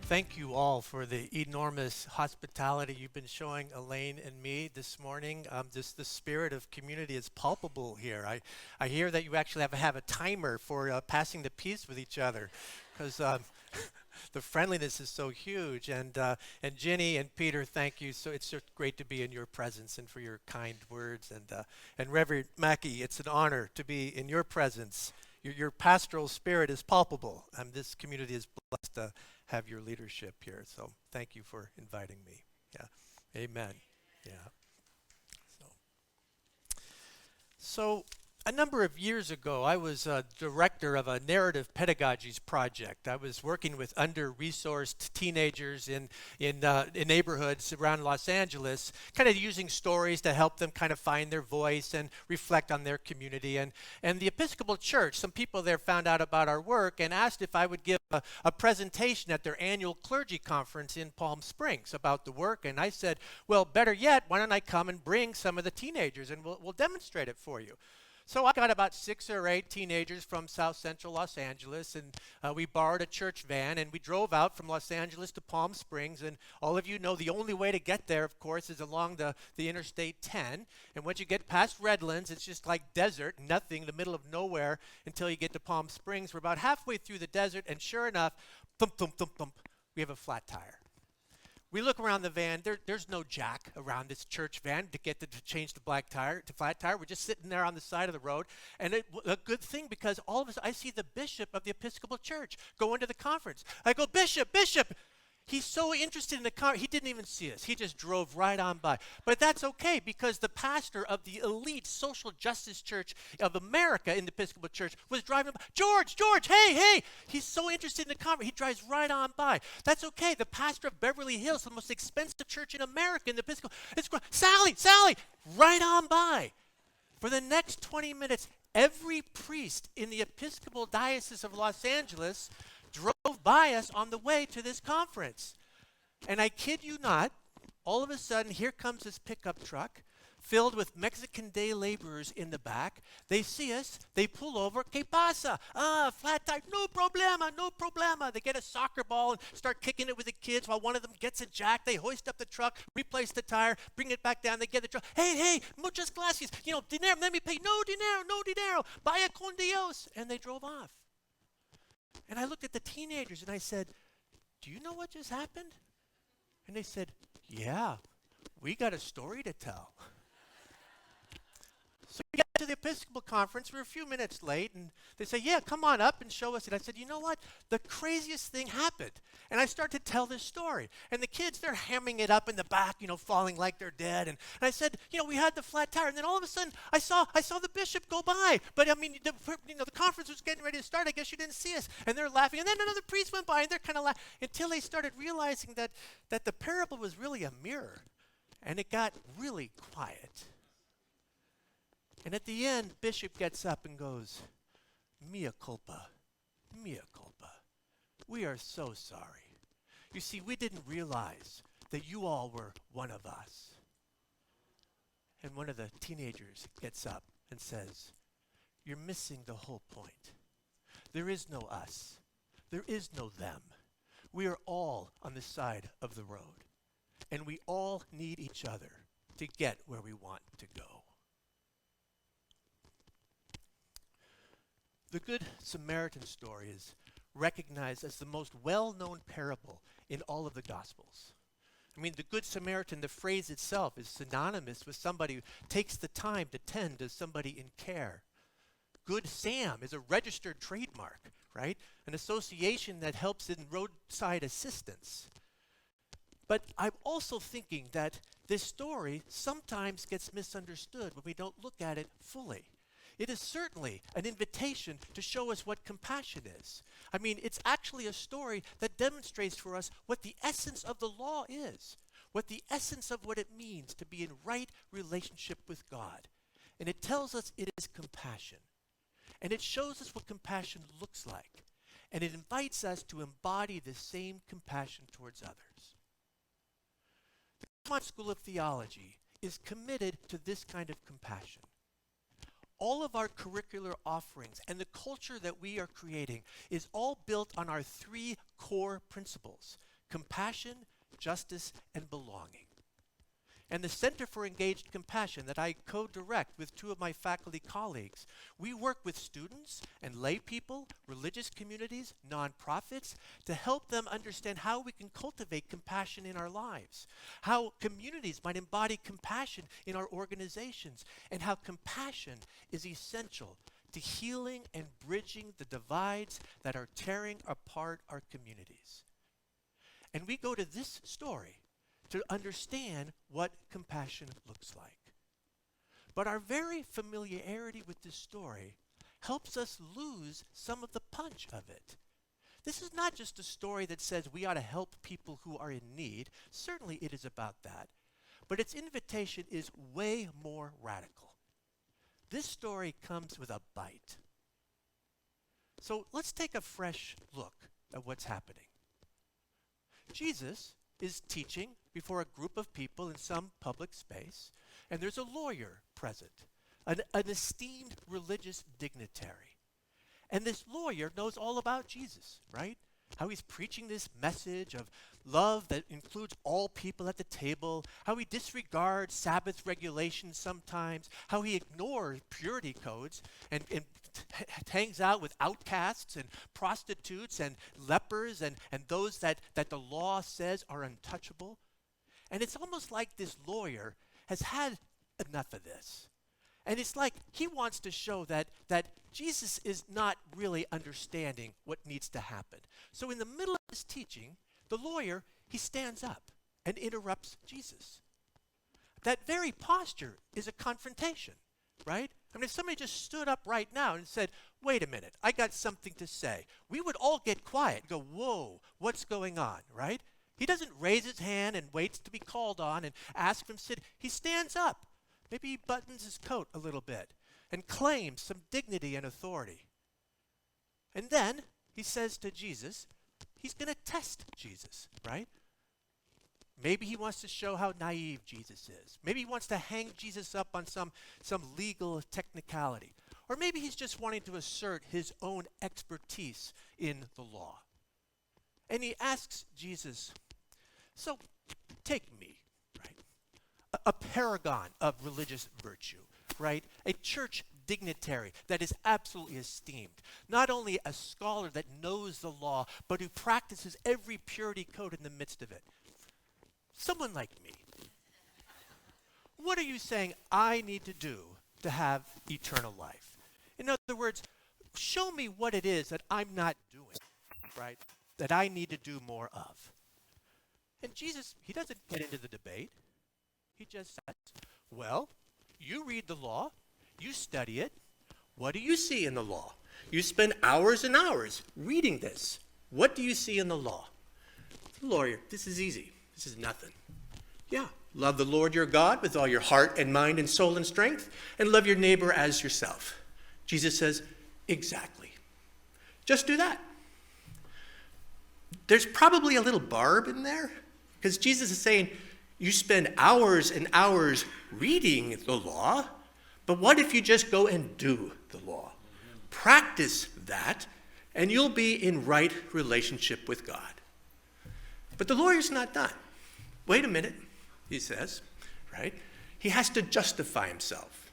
Thank you all for the enormous hospitality you've been showing Elaine and me this morning. Just the spirit of community is palpable here. I hear that you actually have a timer for passing the peace with each other because the friendliness is so huge. And Ginny and Peter, thank you. So it's just great to be in your presence and for your kind words. And Reverend Mackey, it's an honor to be in your presence. Your pastoral spirit is palpable. This community is blessed to have your leadership here. So thank you for inviting me. Yeah. Amen. Yeah. So, so a number of years ago, I was a director of a narrative pedagogies project. I was working with under-resourced teenagers in neighborhoods around Los Angeles, kind of using stories to help them kind of find their voice and reflect on their community. And the Episcopal Church, some people there found out about our work and asked if I would give a presentation at their annual clergy conference in Palm Springs about the work. And I said, well, better yet, why don't I come and bring some of the teenagers and we'll demonstrate it for you. So I got about 6 or 8 teenagers from South Central Los Angeles, and we borrowed a church van, and we drove out from Los Angeles to Palm Springs. And all of you know the only way to get there, of course, is along the Interstate 10. And once you get past Redlands, it's just like desert, nothing, in the middle of nowhere until you get to Palm Springs. We're about halfway through the desert, and sure enough, thump, thump, thump, thump, we have a flat tire. We look around the van. There's no jack around this church van to change the black tire to flat tire. We're just sitting there on the side of the road, and a good thing because all of us, I see the bishop of the Episcopal Church go into the conference. I go, Bishop. He's so interested in the conference. He didn't even see us. He just drove right on by. But that's okay because the pastor of the elite social justice church of America in the Episcopal Church was driving by. George, hey. He's so interested in the conference. He drives right on by. That's okay. The pastor of Beverly Hills, the most expensive church in America in the Episcopal, it's Sally, right on by. For the next 20 minutes, every priest in the Episcopal Diocese of Los Angeles drove by us on the way to this conference. And I kid you not, all of a sudden, here comes this pickup truck filled with Mexican day laborers in the back. They see us, they pull over, ¿Qué pasa? Flat tire, no problema. They get a soccer ball and start kicking it with the kids while one of them gets a jack. They hoist up the truck, replace the tire, bring it back down, they get the truck. Hey, muchas gracias. Dinero, let me pay. No dinero. Vaya con Dios. And they drove off. And I looked at the teenagers and I said, do you know what just happened? And they said, yeah, we got a story to tell. So we got to the Episcopal conference. We were a few minutes late, and they say, yeah, come on up and show us. And I said, you know what? The craziest thing happened. And I started to tell this story. And the kids, they're hamming it up in the back, falling like they're dead. And I said, we had the flat tire. And then all of a sudden, I saw the bishop go by. But, the conference was getting ready to start. I guess you didn't see us. And they're laughing. And then another priest went by, and they're kind of laughing until they started realizing that the parable was really a mirror. And it got really quiet. And at the end, Bishop gets up and goes, mea culpa. We are so sorry. You see, we didn't realize that you all were one of us. And one of the teenagers gets up and says, you're missing the whole point. There is no us. There is no them. We are all on the side of the road. And we all need each other to get where we want to go. The Good Samaritan story is recognized as the most well-known parable in all of the Gospels. The Good Samaritan, the phrase itself is synonymous with somebody who takes the time to tend to somebody in care. Good Sam is a registered trademark, right? An association that helps in roadside assistance. But I'm also thinking that this story sometimes gets misunderstood when we don't look at it fully. It is certainly an invitation to show us what compassion is. It's actually a story that demonstrates for us what the essence of the law is, what the essence of what it means to be in right relationship with God. And it tells us it is compassion. And it shows us what compassion looks like. And it invites us to embody the same compassion towards others. The Claremont School of Theology is committed to this kind of compassion. All of our curricular offerings and the culture that we are creating is all built on our 3 core principles: compassion, justice, and belonging. And the Center for Engaged Compassion that I co-direct with two of my faculty colleagues, we work with students and lay people, religious communities, nonprofits, to help them understand how we can cultivate compassion in our lives, how communities might embody compassion in our organizations, and how compassion is essential to healing and bridging the divides that are tearing apart our communities. And we go to this story to understand what compassion looks like. But our very familiarity with this story helps us lose some of the punch of it. This is not just a story that says we ought to help people who are in need. Certainly it is about that. But its invitation is way more radical. This story comes with a bite. So let's take a fresh look at what's happening. Jesus is teaching before a group of people in some public space, and there's a lawyer present, an esteemed religious dignitary. And this lawyer knows all about Jesus, right? How he's preaching this message of love that includes all people at the table, how he disregards Sabbath regulations sometimes, how he ignores purity codes and hangs out with outcasts and prostitutes and lepers and those that the law says are untouchable. And it's almost like this lawyer has had enough of this. And it's like he wants to show that Jesus is not really understanding what needs to happen. So in the middle of his teaching, the lawyer, he stands up and interrupts Jesus. That very posture is a confrontation, right? I mean, if somebody just stood up right now and said, wait a minute, I got something to say, we would all get quiet and go, whoa, what's going on, right? He doesn't raise his hand and waits to be called on and ask him to sit. He stands up. Maybe he buttons his coat a little bit and claims some dignity and authority. And then he says to Jesus, he's going to test Jesus, right? Maybe he wants to show how naive Jesus is. Maybe he wants to hang Jesus up on some legal technicality. Or maybe he's just wanting to assert his own expertise in the law. And he asks Jesus, so take me, right? A paragon of religious virtue, right? A church dignitary that is absolutely esteemed. Not only a scholar that knows the law, but who practices every purity code in the midst of it. Someone like me. What are you saying I need to do to have eternal life? In other words, show me what it is that I'm not doing, right? That I need to do more of. And Jesus, he doesn't get into the debate. He just says, well, you read the law, you study it. What do you see in the law? You spend hours and hours reading this. What do you see in the law? The lawyer, this is easy. This is nothing. Yeah, love the Lord your God with all your heart and mind and soul and strength, and love your neighbor as yourself. Jesus says, exactly. Just do that. There's probably a little barb in there, because Jesus is saying, you spend hours and hours reading the law, but what if you just go and do the law? Practice that, and you'll be in right relationship with God. But the lawyer's not done. Wait a minute, he says, right? He has to justify himself.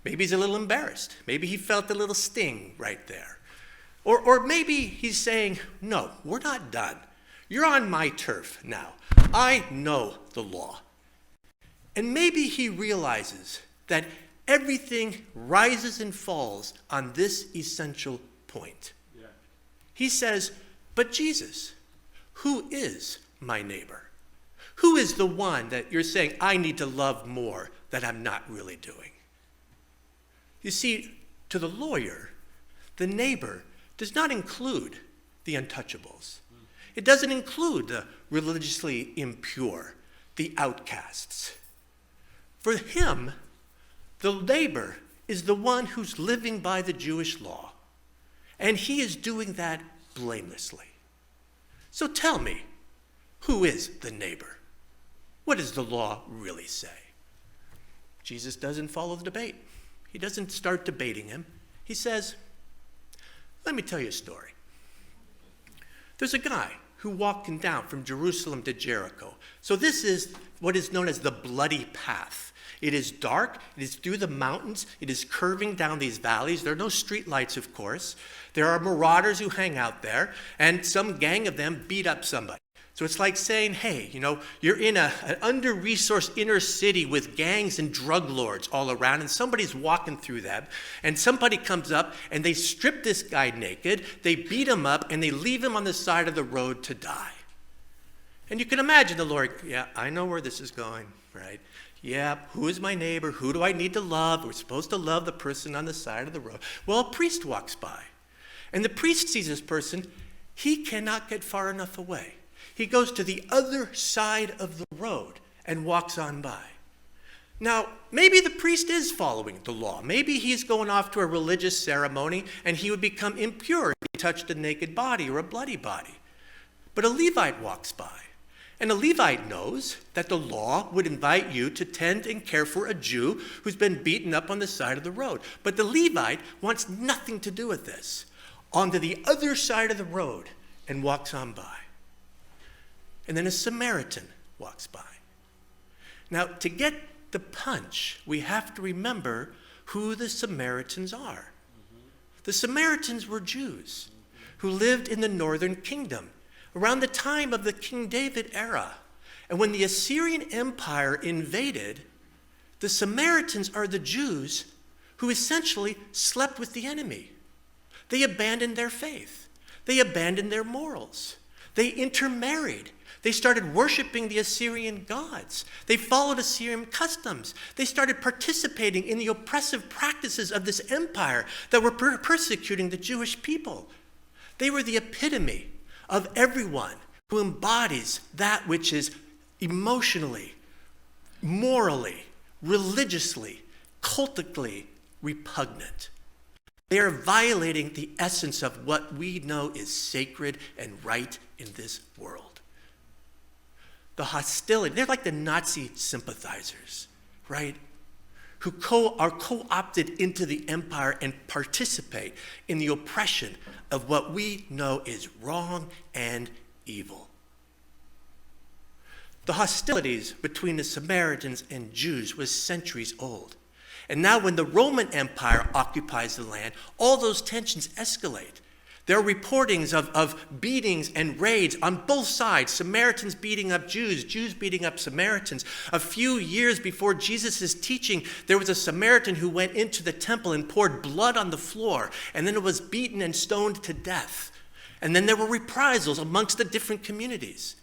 Maybe he's a little embarrassed. Maybe he felt a little sting right there. Or maybe he's saying, no, we're not done. You're on my turf now. I know the law. And maybe he realizes that everything rises and falls on this essential point. Yeah. He says, but Jesus, who is my neighbor? Who is the one that you're saying I need to love more that I'm not really doing? You see, to the lawyer, the neighbor does not include the untouchables. It doesn't include the religiously impure, the outcasts. For him, the neighbor is the one who's living by the Jewish law, and he is doing that blamelessly. So tell me, who is the neighbor? What does the law really say? Jesus doesn't follow the debate. He doesn't start debating him. He says, let me tell you a story. There's a guy who walking down from Jerusalem to Jericho. So this is what is known as the bloody path. It is dark, it is through the mountains, it is curving down these valleys. There are no street lights, of course. There are marauders who hang out there, and some gang of them beat up somebody. So it's like saying, hey, you're in an under-resourced inner city with gangs and drug lords all around, and somebody's walking through them, and somebody comes up, and they strip this guy naked, they beat him up, and they leave him on the side of the road to die. And you can imagine the Lord, yeah, I know where this is going, right? Yeah, who is my neighbor? Who do I need to love? We're supposed to love the person on the side of the road. Well, a priest walks by, and the priest sees this person. He cannot get far enough away. He goes to the other side of the road and walks on by. Now, maybe the priest is following the law. Maybe he's going off to a religious ceremony, and he would become impure if he touched a naked body or a bloody body. But a Levite walks by. And a Levite knows that the law would invite you to tend and care for a Jew who's been beaten up on the side of the road. But the Levite wants nothing to do with this. Onto the other side of the road and walks on by. And then a Samaritan walks by. Now, to get the punch, we have to remember who the Samaritans are. The Samaritans were Jews who lived in the northern kingdom around the time of the King David era. And when the Assyrian Empire invaded, the Samaritans are the Jews who essentially slept with the enemy. They abandoned their faith. They abandoned their morals. They intermarried. They started worshiping the Assyrian gods. They followed Assyrian customs. They started participating in the oppressive practices of this empire that were persecuting the Jewish people. They were the epitome of everyone who embodies that which is emotionally, morally, religiously, cultically repugnant. They are violating the essence of what we know is sacred and right in this world. The hostility, they're like the Nazi sympathizers, right? Who are co-opted into the empire and participate in the oppression of what we know is wrong and evil. The hostilities between the Samaritans and Jews was centuries old. And now when the Roman Empire occupies the land, all those tensions escalate. There are reportings of beatings and raids on both sides, Samaritans beating up Jews, Jews beating up Samaritans. A few years before Jesus' teaching, there was a Samaritan who went into the temple and poured blood on the floor, and then was beaten and stoned to death. And then there were reprisals amongst the different communities.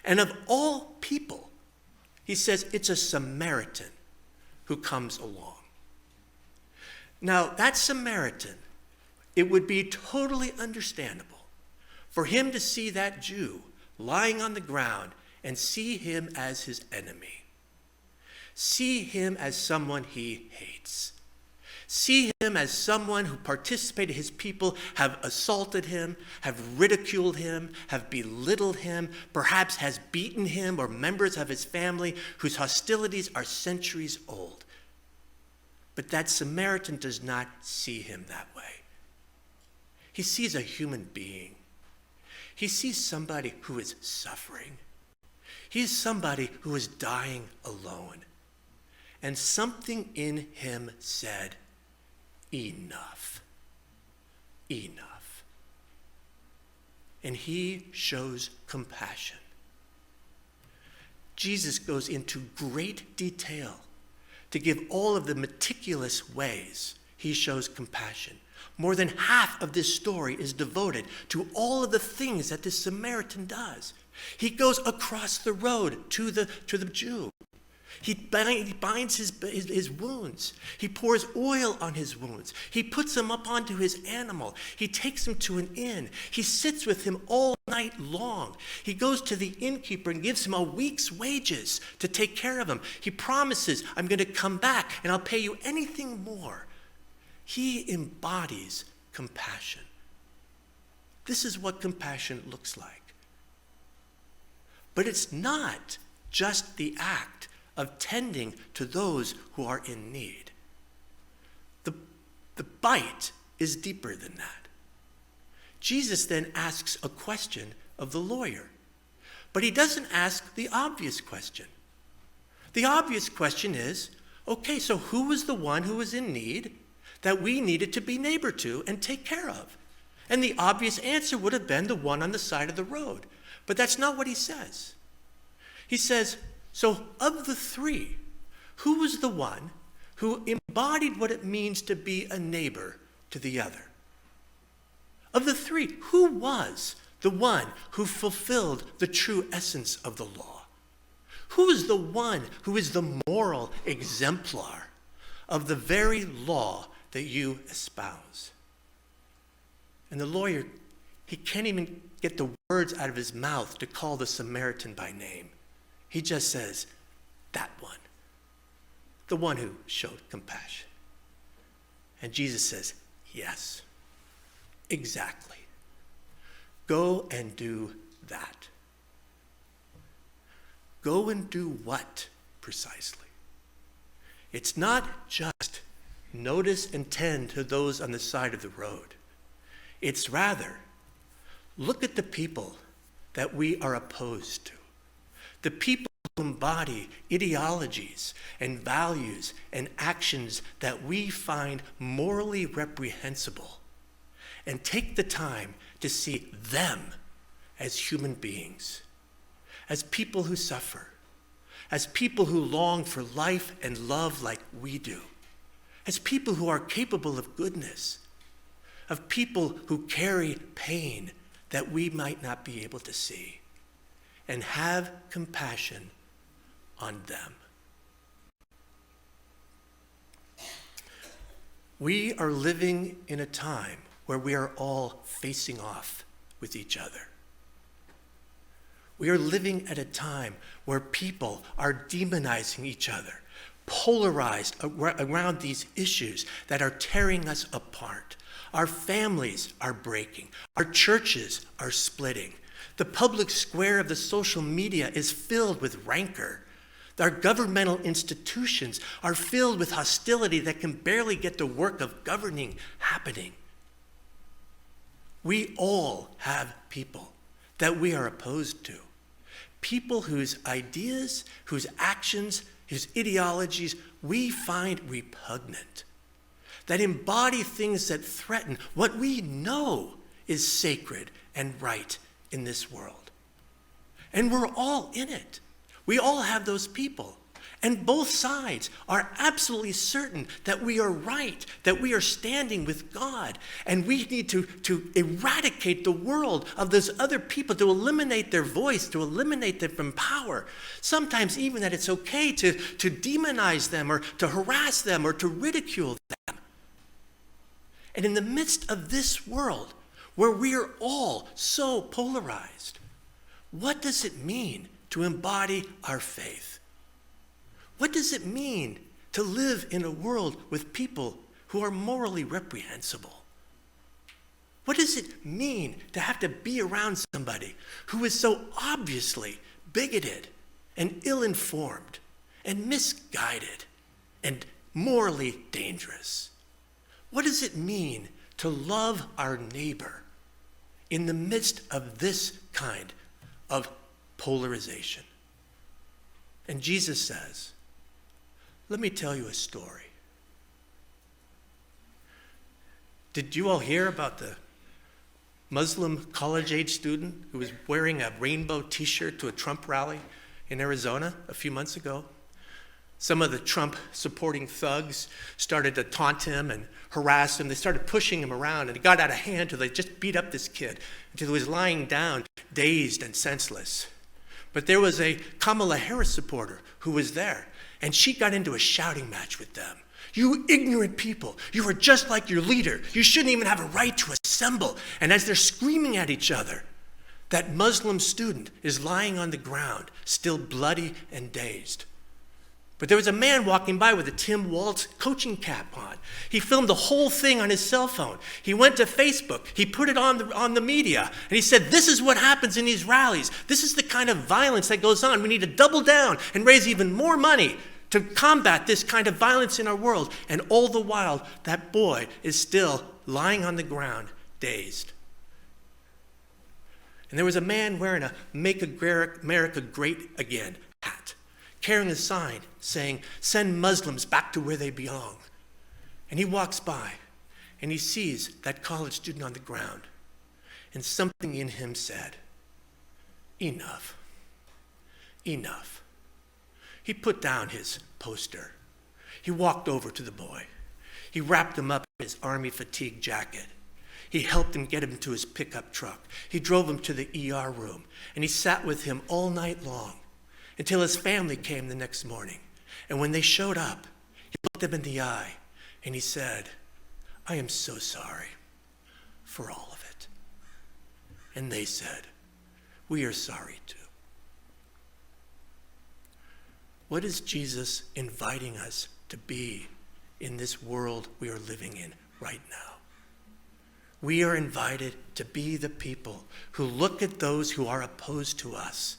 And of all people, he says it's a Samaritan who comes along. Now, that Samaritan, it would be totally understandable for him to see that Jew lying on the ground and see him as his enemy. See him as someone he hates. See him as someone who participated, his people have assaulted him, have ridiculed him, have belittled him, perhaps has beaten him or members of his family whose hostilities are centuries old. But that Samaritan does not see him that way. He sees a human being. He sees somebody who is suffering. He is somebody who is dying alone. And something in him said, enough. Enough. And he shows compassion. Jesus goes into great detail to give all of the meticulous ways he shows compassion. More than half of this story is devoted to all of the things that this Samaritan does. He goes across the road to the Jew. He binds his wounds. He pours oil on his wounds. He puts him up onto his animal. He takes him to an inn. He sits with him all night long. He goes to the innkeeper and gives him a week's wages to take care of him. He promises, I'm going to come back and I'll pay you anything more. He embodies compassion. This is what compassion looks like. But it's not just the act of tending to those who are in need. The bite is deeper than that. Jesus then asks a question of the lawyer. But he doesn't ask the obvious question. The obvious question is, okay, so who was the one who was in need that we needed to be neighbor to and take care of? And the obvious answer would have been the one on the side of the road. But that's not what he says. He says, so of the three, who was the one who embodied what it means to be a neighbor to the other? Of the three, who was the one who fulfilled the true essence of the law? Who is the one who is the moral exemplar of the very law that you espouse? And the lawyer, he can't even get the words out of his mouth to call the Samaritan by name. He just says, that one, the one who showed compassion. And Jesus says, yes, exactly. Go and do that. Go and do what precisely? It's not just notice and tend to those on the side of the road. It's rather, look at the people that we are opposed to. The people who embody ideologies and values and actions that we find morally reprehensible. And take the time to see them as human beings, as people who suffer, as people who long for life and love like we do, as people who are capable of goodness, of people who carry pain that we might not be able to see, and have compassion on them. We are living in a time where we are all facing off with each other. We are living at a time where people are demonizing each other, polarized around these issues that are tearing us apart. Our families are breaking. Our churches are splitting. The public square of the social media is filled with rancor. Our governmental institutions are filled with hostility that can barely get the work of governing happening. We all have people that we are opposed to. People whose ideas, whose actions, whose ideologies we find repugnant. That embody things that threaten what we know is sacred and right in this world. And we're all in it. We all have those people. And both sides are absolutely certain that we are right, that we are standing with God. And we need to eradicate the world of those other people, to eliminate their voice, to eliminate them from power. Sometimes even that it's okay to demonize them or to harass them or to ridicule them. And in the midst of this world, where we are all so polarized, what does it mean to embody our faith? What does it mean to live in a world with people who are morally reprehensible? What does it mean to have to be around somebody who is so obviously bigoted and ill-informed and misguided and morally dangerous? What does it mean to love our neighbor in the midst of this kind of polarization? And Jesus says, let me tell you a story. Did you all hear about the Muslim college-age student who was wearing a rainbow t-shirt to a Trump rally in Arizona a few months ago? Some of the Trump-supporting thugs started to taunt him and harass him. They started pushing him around, and it got out of hand until they just beat up this kid until he was lying down, dazed and senseless. But there was a Kamala Harris supporter who was there, and she got into a shouting match with them. You ignorant people, you are just like your leader. You shouldn't even have a right to assemble. And as they're screaming at each other, that Muslim student is lying on the ground, still bloody and dazed. But there was a man walking by with a Tim Waltz coaching cap on. He filmed the whole thing on his cell phone. He went to Facebook. He put it on the media. And he said, this is what happens in these rallies. This is the kind of violence that goes on. We need to double down and raise even more money to combat this kind of violence in our world. And all the while, that boy is still lying on the ground, dazed. And there was a man wearing a Make America Great Again hat, carrying a sign saying, "Send Muslims back to where they belong." And he walks by, and he sees that college student on the ground, and something in him said, "Enough, enough." He put down his poster. He walked over to the boy. He wrapped him up in his army fatigue jacket. He helped him get him to his pickup truck. He drove him to the ER room, and he sat with him all night long until his family came the next morning. And when they showed up, he looked them in the eye, and he said, "I am so sorry for all of it." And they said, "We are sorry too." What is Jesus inviting us to be in this world we are living in right now? We are invited to be the people who look at those who are opposed to us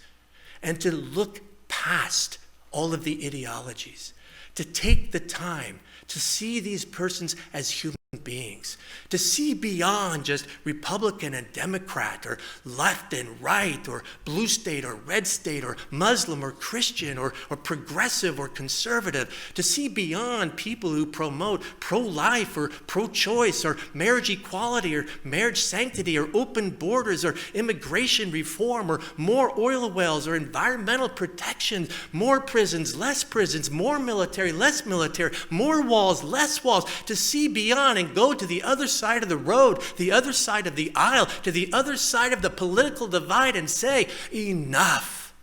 and to look past all of the ideologies, to take the time to see these persons as human beings, to see beyond just Republican and Democrat or left and right or blue state or red state or Muslim or Christian or progressive or conservative, to see beyond people who promote pro-life or pro-choice or marriage equality or marriage sanctity or open borders or immigration reform or more oil wells or environmental protection, more prisons, less prisons, more military, less military, more walls, less walls, to see beyond and go to the other side of the road, the other side of the aisle, to the other side of the political divide and say, enough,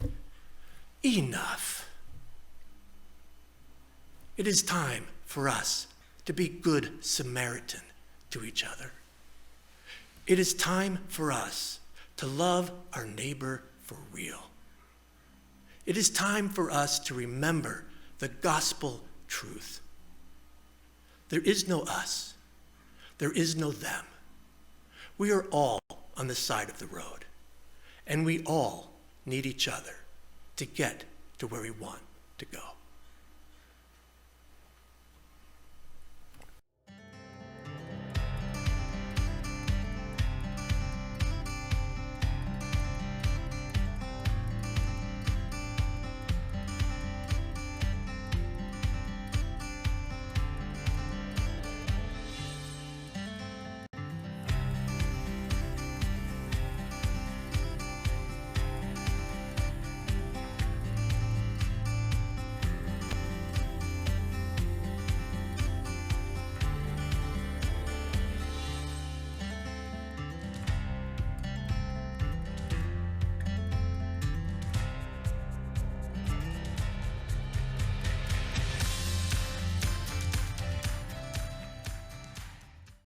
enough. It is time for us to be good Samaritan to each other. It is time for us to love our neighbor for real. It is time for us to remember the gospel truth. There is no us. There is no them. We are all on the side of the road, and we all need each other to get to where we want to go.